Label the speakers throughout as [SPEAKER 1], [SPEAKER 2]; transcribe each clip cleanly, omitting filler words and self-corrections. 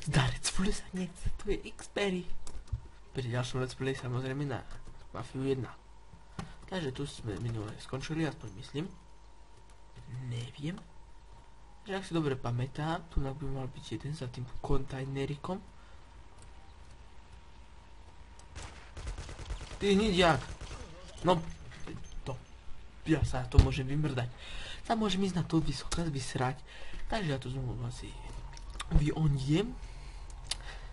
[SPEAKER 1] Zdar Let's Play, to je Xpery. Pri ďalšom Let's Play samozrejme na Mafiu 1. Takže tu sme minule skončili, aspoň myslím. Neviem. Že ak si dobre pamätám, tu by mal byť jeden za tým kontajnerikom. Ty hnidiak! No, to. Ja sa to môžem vymrdať. Sa môžem ísť na to vysoko vysrať. Takže ja to znovu asi vyoniem.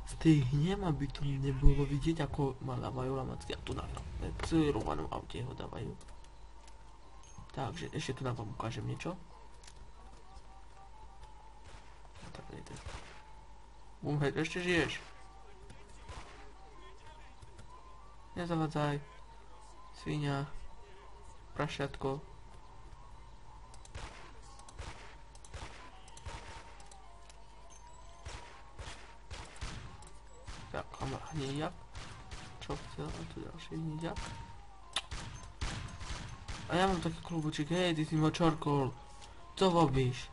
[SPEAKER 1] Stihnem, aby to nebolo vidieť, ako ma dávajú lamacky. A tu na celovanom aute ho dávajú. Takže ešte tu nám vám ukážem niečo. Bumhead, ešte žiješ? Nezavadzaj. Svinia. Prašiatko. Tak, hnidiak. Čo chcel? A tu ďalší hnidiak. A ja mám taký klobúčik. Hej, ty si ma čorkol. Co robíš?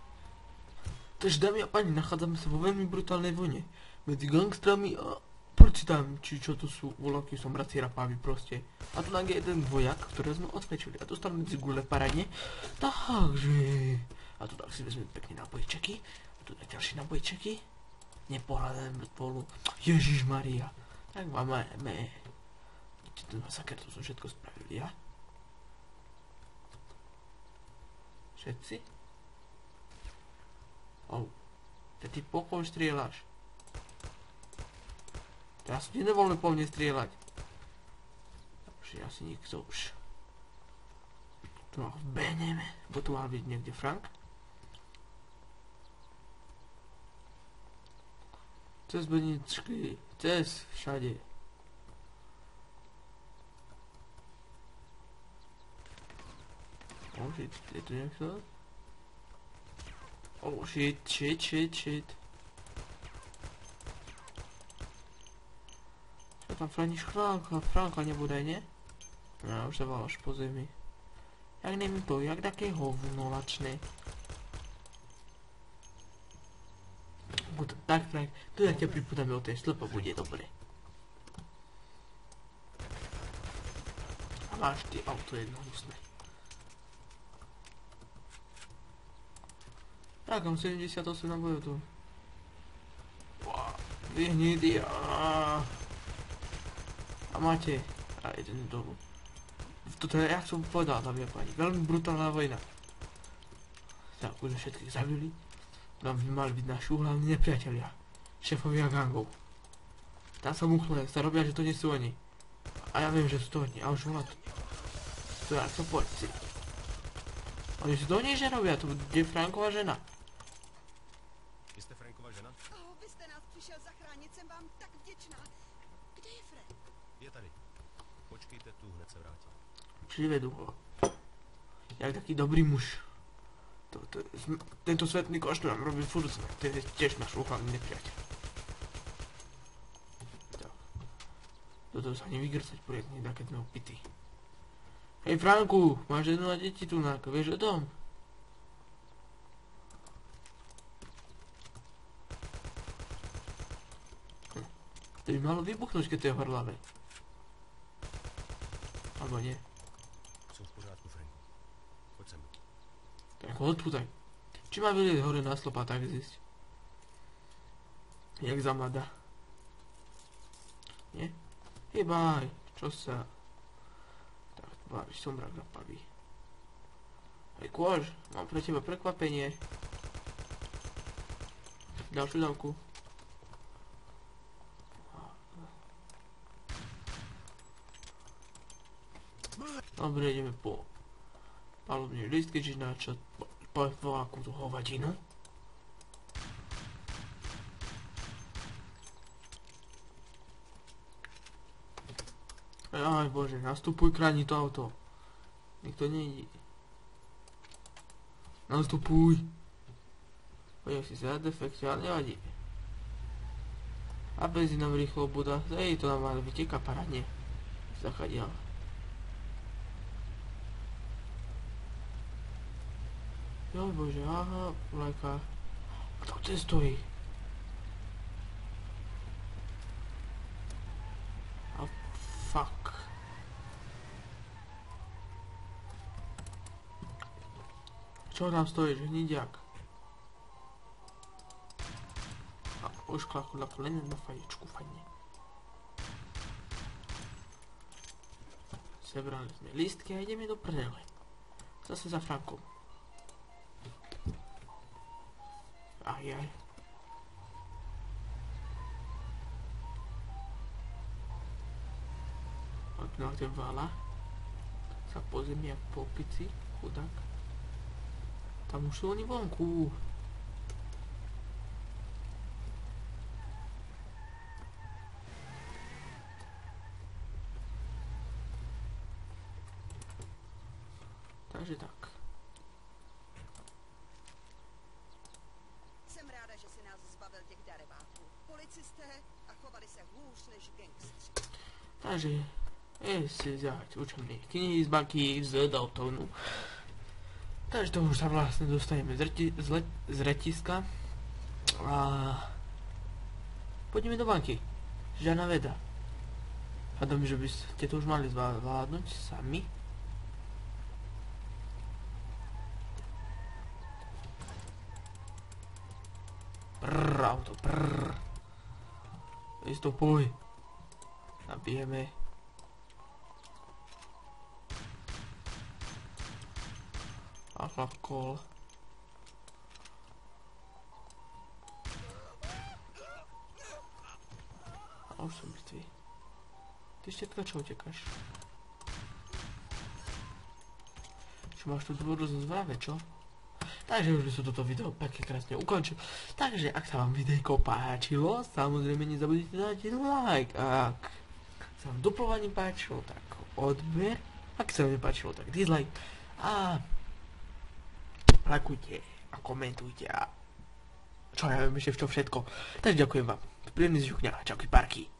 [SPEAKER 1] Takže dámy a páni, nachádzame sa vo veľmi brutálnej vojne. Medzi gangstrami a policitami, či čo to sú, voľakí som braci rapávi proste. A tu je jeden vojak, ktorý sme odfečili a dostal medzi gule paradne. Takže... A tu tak si vezme pekne nabojčeky. A tu tak ďalšie nabojčeky. Nepohľadáme spolu. Ježišmaria. Tak máme... Vidíte ten masaker, to som všetko spravili, ja? Všetci? Oh. Ty pokoj strieľaš. Teraz ti nevoľne po mne strieľať. Takže asi nikto už. Tu mal vbeneme. Bo tu mal byť niekde Frank. Cez bedničky. Cez všade. Oh shit, je tu niekto? Oh shit. Čo tam franíš Franka nebude, nie? No, už sa válaš po zemi. Jak nevím to, jak také hovno lačné. Tak Frank, tu ja ťa pripudáme o tej slepo, bude dobre. A máš ty auto jedno husné. Tak, mám 78 nabojov tu. Vyhnidi a máte a jeden dolu. Toto je, jak som povedal, dámy a páni, veľmi brutálna vojna. Tak, už všetkých zabili. Nám by mali byť naši hlavní nepriatelia. Šéfovia gangov. Tam sa muchle, sa robia, že to nie sú oni. A ja viem, že sú to oni, a už volá to. To ja som policii. Oni si to oni, že robia, to bude Franková žena.
[SPEAKER 2] Jsem vám tak vděčná. Kde je Frank?
[SPEAKER 3] Je tady. Počkejte tu, hned se vrátím.
[SPEAKER 1] Přivedu ho. Jak taký dobrý muž. Tento svetný koš nám robí furt zle. To je tiež náš úhlavný nepriateľ. Tak. Toto sa nevygrcať poriadne, keď sme opití. Hej Franku, máš jednu a deti tu, vieš o tom? To by malo vybuchnúť, keď to je v horlave. Alebo nie.
[SPEAKER 3] Sú v pořádku, Frank. Poď sem.
[SPEAKER 1] Tak ho odpútaj. Či má vylieť hore na slop a tak zísť? Jak za mladá. Nie? Jebaj, čo sa... Tak, bavíš, som brak napaví. Hej, kôž, mám pre teba prekvapenie. Ďalšiu dávku. Dobre, ideme po palubný list, keďže načať po akú tú hovadinu. Aj bože, nastupuj, kráni to auto. Nikto nejde. Nastupuj. Poďme si za defekte, ale nevadí. A benzín nám rýchlo buda. Ej, to nám ale vyteká parádne. Zachadiaľ. Joj bože, aha, vlajka. Kto kde stojí? Čo tam stojíš, hnidiak? A už klak len na faječku, fajne. Zebrali sme lístky a ideme do prdele. Zase za Frankom. Ajaj. Odkiaľ ten vála sa po zemi jak po opici, chudák. Tam už sú oni vonku. Takže tak.
[SPEAKER 2] Jsem ráda, že si nás zbavil těch darebáků. Policisté a chovali se hůř než gangstři.
[SPEAKER 1] Takže si vziať učebné knihy z banky z Daltonu. Takže to už sa vlastne dostaneme z letiska. A poďme do banky. Žiadna veda. Hádam, že by ste to už mali zvládnuť sami. Prrr, auto, prrr. Vystupuj. Nabijeme. Alkohol. A už som mŕtvý. Ty štetka, čo utekáš? Čo máš tu dôvodu zo zvrave, čo? Takže už by som toto video pekne krásne ukončil. Takže ak sa vám videjko páčilo, samozrejme nezabudnite dať like. Ak sa vám duplovanie páčilo, tak odber. Ak sa vám nepáčilo, tak dislike. A lajkujte a komentujte a čo ja viem ešte v čo všetko. Takže ďakujem vám. Príjemný zvyšok dňa. Čauky, parky.